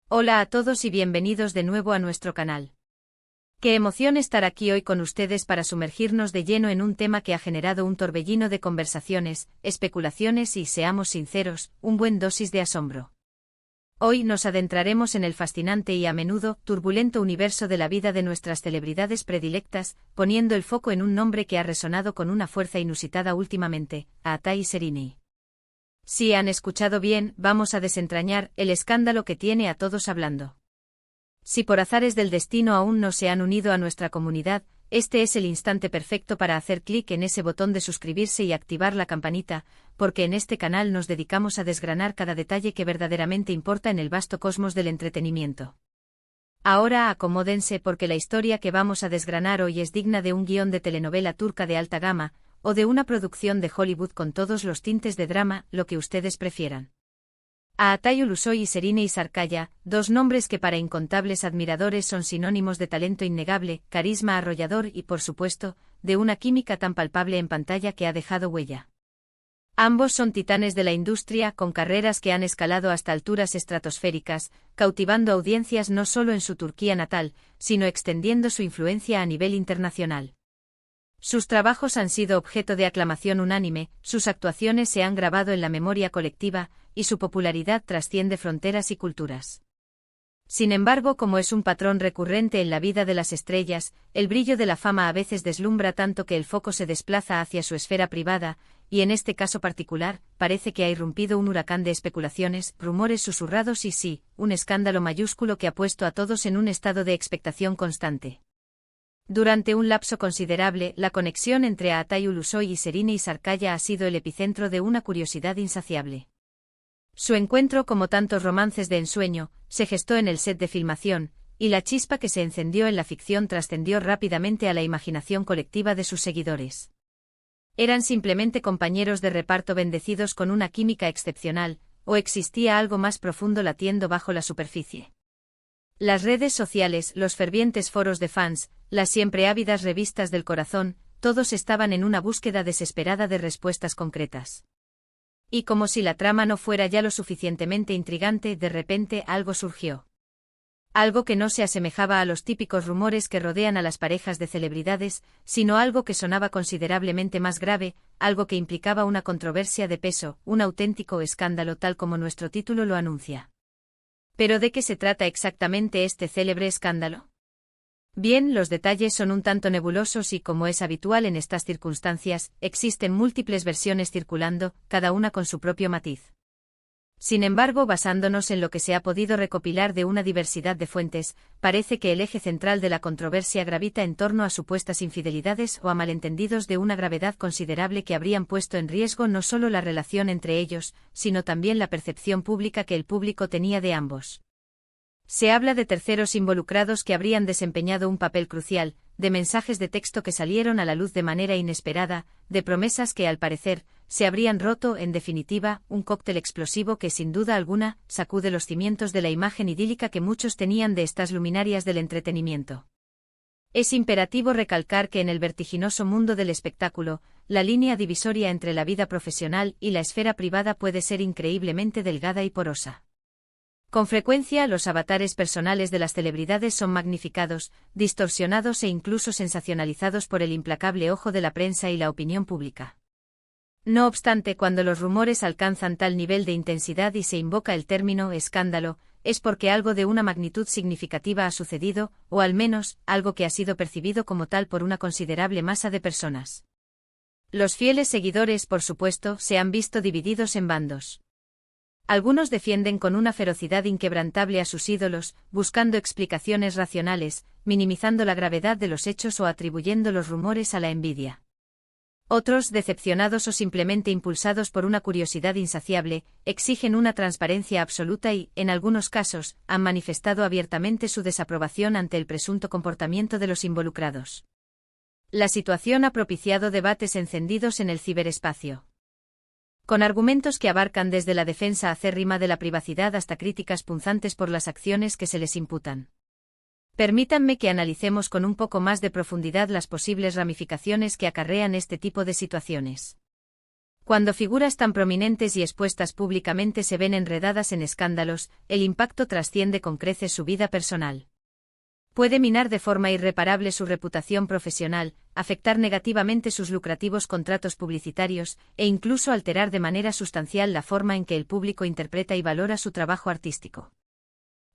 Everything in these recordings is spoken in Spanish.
Hola a todos y bienvenidos de nuevo a nuestro canal. Qué emoción estar aquí hoy con ustedes para sumergirnos de lleno en un tema que ha generado un torbellino de conversaciones, especulaciones y, seamos sinceros, un buen dosis de asombro. Hoy nos adentraremos en el fascinante y a menudo turbulento universo de la vida de nuestras celebridades predilectas, poniendo el foco en un nombre que ha resonado con una fuerza inusitada últimamente, Atai Serini. Si han escuchado bien, vamos a desentrañar el escándalo que tiene a todos hablando. Si por azares del destino aún no se han unido a nuestra comunidad, este es el instante perfecto para hacer clic en ese botón de suscribirse y activar la campanita, porque en este canal nos dedicamos a desgranar cada detalle que verdaderamente importa en el vasto cosmos del entretenimiento. Ahora acomódense porque la historia que vamos a desgranar hoy es digna de un guión de telenovela turca de alta gama, o de una producción de Hollywood con todos los tintes de drama, lo que ustedes prefieran. Atai Ulusoy y Serine Sarkaya, dos nombres que para incontables admiradores son sinónimos de talento innegable, carisma arrollador y, por supuesto, de una química tan palpable en pantalla que ha dejado huella. Ambos son titanes de la industria, con carreras que han escalado hasta alturas estratosféricas, cautivando audiencias no solo en su Turquía natal, sino extendiendo su influencia a nivel internacional. Sus trabajos han sido objeto de aclamación unánime, sus actuaciones se han grabado en la memoria colectiva, y su popularidad trasciende fronteras y culturas. Sin embargo, como es un patrón recurrente en la vida de las estrellas, el brillo de la fama a veces deslumbra tanto que el foco se desplaza hacia su esfera privada, y en este caso particular, parece que ha irrumpido un huracán de especulaciones, rumores susurrados y sí, un escándalo mayúsculo que ha puesto a todos en un estado de expectación constante. Durante un lapso considerable, la conexión entre Atai Ulusoy y Serine Sarkaya ha sido el epicentro de una curiosidad insaciable. Su encuentro, como tantos romances de ensueño, se gestó en el set de filmación, y la chispa que se encendió en la ficción trascendió rápidamente a la imaginación colectiva de sus seguidores. ¿Eran simplemente compañeros de reparto bendecidos con una química excepcional, o existía algo más profundo latiendo bajo la superficie? Las redes sociales, los fervientes foros de fans, las siempre ávidas revistas del corazón, todos estaban en una búsqueda desesperada de respuestas concretas. Y como si la trama no fuera ya lo suficientemente intrigante, de repente algo surgió. Algo que no se asemejaba a los típicos rumores que rodean a las parejas de celebridades, sino algo que sonaba considerablemente más grave, algo que implicaba una controversia de peso, un auténtico escándalo tal como nuestro título lo anuncia. ¿Pero de qué se trata exactamente este célebre escándalo? Bien, los detalles son un tanto nebulosos y, como es habitual en estas circunstancias, existen múltiples versiones circulando, cada una con su propio matiz. Sin embargo, basándonos en lo que se ha podido recopilar de una diversidad de fuentes, parece que el eje central de la controversia gravita en torno a supuestas infidelidades o a malentendidos de una gravedad considerable que habrían puesto en riesgo no solo la relación entre ellos, sino también la percepción pública que el público tenía de ambos. Se habla de terceros involucrados que habrían desempeñado un papel crucial, de mensajes de texto que salieron a la luz de manera inesperada, de promesas que, al parecer, se habrían roto, en definitiva, un cóctel explosivo que, sin duda alguna, sacude los cimientos de la imagen idílica que muchos tenían de estas luminarias del entretenimiento. Es imperativo recalcar que en el vertiginoso mundo del espectáculo, la línea divisoria entre la vida profesional y la esfera privada puede ser increíblemente delgada y porosa. Con frecuencia, los avatares personales de las celebridades son magnificados, distorsionados e incluso sensacionalizados por el implacable ojo de la prensa y la opinión pública. No obstante, cuando los rumores alcanzan tal nivel de intensidad y se invoca el término escándalo, es porque algo de una magnitud significativa ha sucedido, o al menos, algo que ha sido percibido como tal por una considerable masa de personas. Los fieles seguidores, por supuesto, se han visto divididos en bandos. Algunos defienden con una ferocidad inquebrantable a sus ídolos, buscando explicaciones racionales, minimizando la gravedad de los hechos o atribuyendo los rumores a la envidia. Otros, decepcionados o simplemente impulsados por una curiosidad insaciable, exigen una transparencia absoluta y, en algunos casos, han manifestado abiertamente su desaprobación ante el presunto comportamiento de los involucrados. La situación ha propiciado debates encendidos en el ciberespacio. Con argumentos que abarcan desde la defensa acérrima de la privacidad hasta críticas punzantes por las acciones que se les imputan. Permítanme que analicemos con un poco más de profundidad las posibles ramificaciones que acarrean este tipo de situaciones. Cuando figuras tan prominentes y expuestas públicamente se ven enredadas en escándalos, el impacto trasciende con creces su vida personal. Puede minar de forma irreparable su reputación profesional, afectar negativamente sus lucrativos contratos publicitarios, e incluso alterar de manera sustancial la forma en que el público interpreta y valora su trabajo artístico.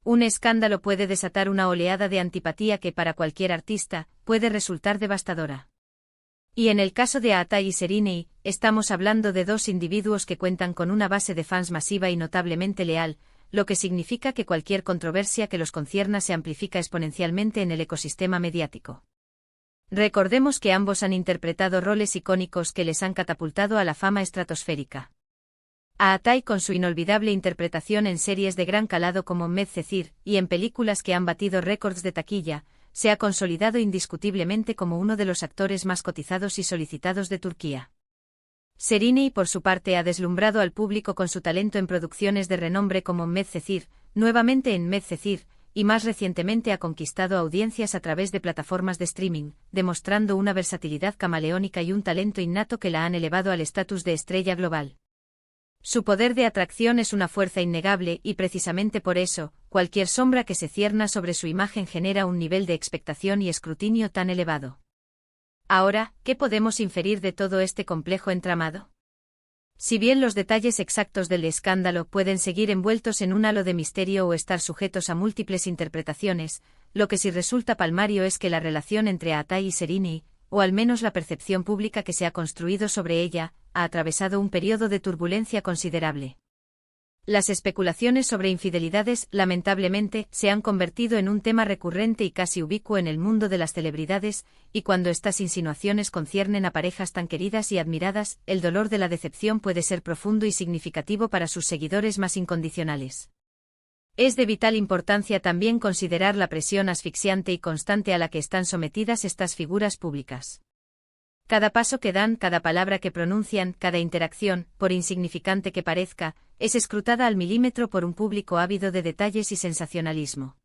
Un escándalo puede desatar una oleada de antipatía que para cualquier artista puede resultar devastadora. Y en el caso de Aatai y Serinei, estamos hablando de dos individuos que cuentan con una base de fans masiva y notablemente leal, lo que significa que cualquier controversia que los concierna se amplifica exponencialmente en el ecosistema mediático. Recordemos que ambos han interpretado roles icónicos que les han catapultado a la fama estratosférica. Aatai con su inolvidable interpretación en series de gran calado como Medcezir y en películas que han batido récords de taquilla, se ha consolidado indiscutiblemente como uno de los actores más cotizados y solicitados de Turquía. Serinei por su parte ha deslumbrado al público con su talento en producciones de renombre como Medcezir, nuevamente en Medcezir, y más recientemente ha conquistado audiencias a través de plataformas de streaming, demostrando una versatilidad camaleónica y un talento innato que la han elevado al estatus de estrella global. Su poder de atracción es una fuerza innegable y precisamente por eso, cualquier sombra que se cierna sobre su imagen genera un nivel de expectación y escrutinio tan elevado. Ahora, ¿qué podemos inferir de todo este complejo entramado? Si bien los detalles exactos del escándalo pueden seguir envueltos en un halo de misterio o estar sujetos a múltiples interpretaciones, lo que sí resulta palmario es que la relación entre Aatai y Serinei, o al menos la percepción pública que se ha construido sobre ella, ha atravesado un periodo de turbulencia considerable. Las especulaciones sobre infidelidades, lamentablemente, se han convertido en un tema recurrente y casi ubicuo en el mundo de las celebridades, y cuando estas insinuaciones conciernen a parejas tan queridas y admiradas, el dolor de la decepción puede ser profundo y significativo para sus seguidores más incondicionales. Es de vital importancia también considerar la presión asfixiante y constante a la que están sometidas estas figuras públicas. Cada paso que dan, cada palabra que pronuncian, cada interacción, por insignificante que parezca, es escrutada al milímetro por un público ávido de detalles y sensacionalismo.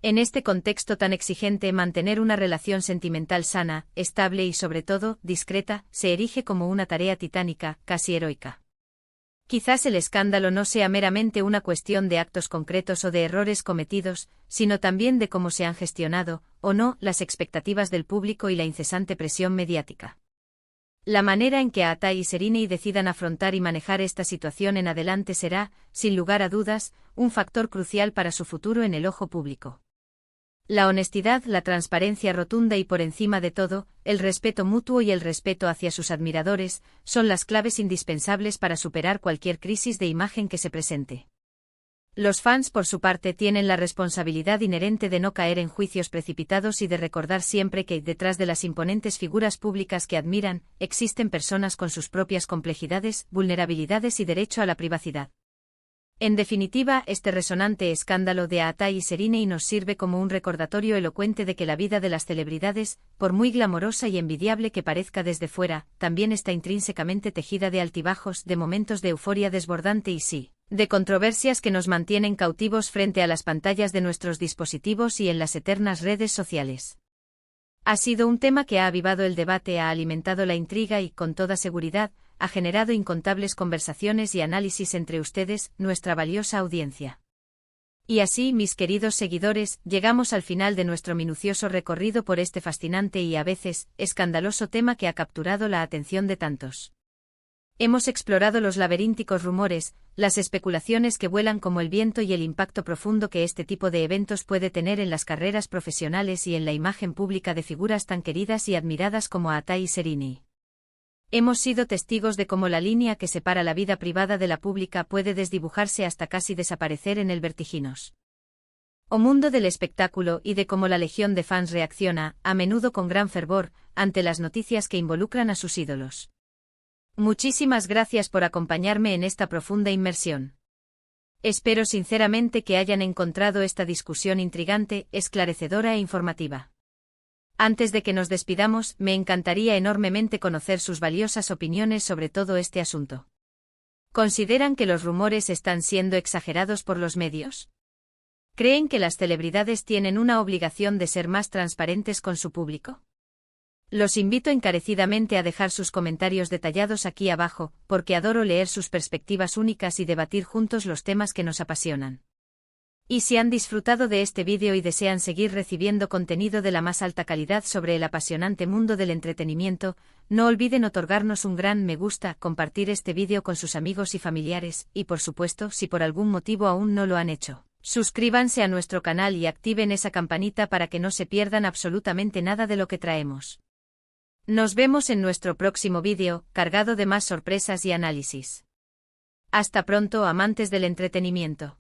En este contexto tan exigente, mantener una relación sentimental sana, estable y sobre todo, discreta, se erige como una tarea titánica, casi heroica. Quizás el escándalo no sea meramente una cuestión de actos concretos o de errores cometidos, sino también de cómo se han gestionado, o no, las expectativas del público y la incesante presión mediática. La manera en que Aatai y Serinei decidan afrontar y manejar esta situación en adelante será, sin lugar a dudas, un factor crucial para su futuro en el ojo público. La honestidad, la transparencia rotunda y por encima de todo, el respeto mutuo y el respeto hacia sus admiradores, son las claves indispensables para superar cualquier crisis de imagen que se presente. Los fans, por su parte, tienen la responsabilidad inherente de no caer en juicios precipitados y de recordar siempre que, detrás de las imponentes figuras públicas que admiran, existen personas con sus propias complejidades, vulnerabilidades y derecho a la privacidad. En definitiva, este resonante escándalo de Aatai y Serinei nos sirve como un recordatorio elocuente de que la vida de las celebridades, por muy glamorosa y envidiable que parezca desde fuera, también está intrínsecamente tejida de altibajos, de momentos de euforia desbordante y sí, de controversias que nos mantienen cautivos frente a las pantallas de nuestros dispositivos y en las eternas redes sociales. Ha sido un tema que ha avivado el debate, ha alimentado la intriga y, con toda seguridad, ha generado incontables conversaciones y análisis entre ustedes, nuestra valiosa audiencia. Y así, mis queridos seguidores, llegamos al final de nuestro minucioso recorrido por este fascinante y a veces, escandaloso tema que ha capturado la atención de tantos. Hemos explorado los laberínticos rumores, las especulaciones que vuelan como el viento y el impacto profundo que este tipo de eventos puede tener en las carreras profesionales y en la imagen pública de figuras tan queridas y admiradas como Aatai y Serinei. Hemos sido testigos de cómo la línea que separa la vida privada de la pública puede desdibujarse hasta casi desaparecer en el vertiginos mundo del espectáculo y de cómo la legión de fans reacciona, a menudo con gran fervor, ante las noticias que involucran a sus ídolos. Muchísimas gracias por acompañarme en esta profunda inmersión. Espero sinceramente que hayan encontrado esta discusión intrigante, esclarecedora e informativa. Antes de que nos despidamos, me encantaría enormemente conocer sus valiosas opiniones sobre todo este asunto. ¿Consideran que los rumores están siendo exagerados por los medios? ¿Creen que las celebridades tienen una obligación de ser más transparentes con su público? Los invito encarecidamente a dejar sus comentarios detallados aquí abajo, porque adoro leer sus perspectivas únicas y debatir juntos los temas que nos apasionan. Y si han disfrutado de este vídeo y desean seguir recibiendo contenido de la más alta calidad sobre el apasionante mundo del entretenimiento, no olviden otorgarnos un gran me gusta, compartir este vídeo con sus amigos y familiares, y por supuesto, si por algún motivo aún no lo han hecho, suscríbanse a nuestro canal y activen esa campanita para que no se pierdan absolutamente nada de lo que traemos. Nos vemos en nuestro próximo vídeo, cargado de más sorpresas y análisis. Hasta pronto, amantes del entretenimiento.